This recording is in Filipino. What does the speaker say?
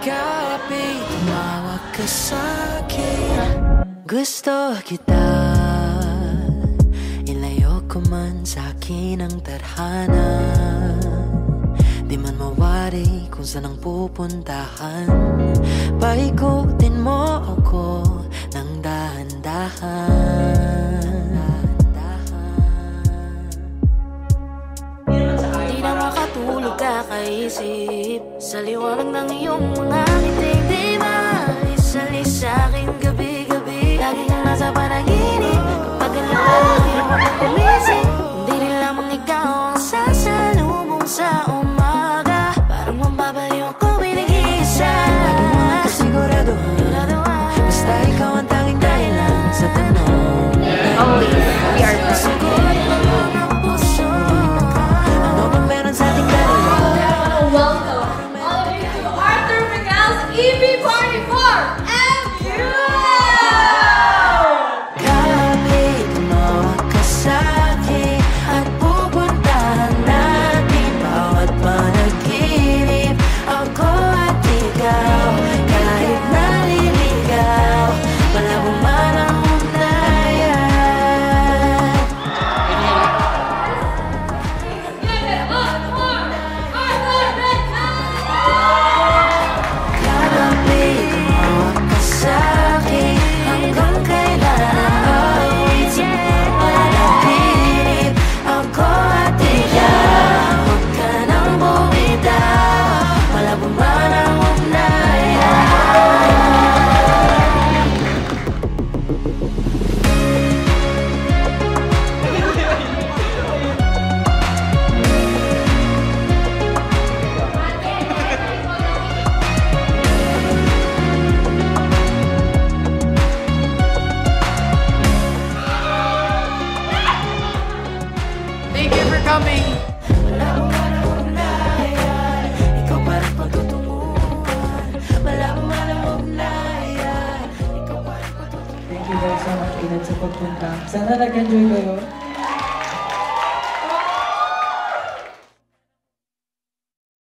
Kapit, tumawag ka sa'kin. Gusto kita, ilayo ko man sa'kin ang tadhana. Di man mawari kung saan ang pupuntahan. Paikutin mo ako ng dahan-dahan. Di na makatulog kakaisip sa liwanag ng iyong mga ngiting. Di ba isalis sa'kin gabi-gabi, lagi kang nasa panaginip. Kapag alam mo ako pumisip, hindi rin lamang ikaw ang sasalubong sa umaga. Parang mababaliw ako pinag-iisa. Lagi mo lang kasiguraduhan, basta ikaw ang tanging dahilan sa tanong. Oh, we are Sagot ng mga puso. Ano ba meron sa ating dalawa? Welcome all of you to Arthur Miguel's EP Party for MU! Kapit, tumawag ka sa'kin at pupuntahan natin bawat panaginip. Ako at ikaw, kahit naliligaw, malabo man ang ugnayan. Give it up for Arthur Miguel! Kapit, tumawag ka sa'kin hanggang kailan awit sa mga panaginip. Ako at ikaw, huwag ka nang bumitaw, malabo man ang ugnayan. Thank you for coming. Malabo man ang ugnayan, ikaw pa rin pagtutunguhan. Malabo man ang ugnayan, ikaw pa rin pagtutunguhan. Thank you guys so much ulit sa pagpunta. Sana nag-enjoy kayo.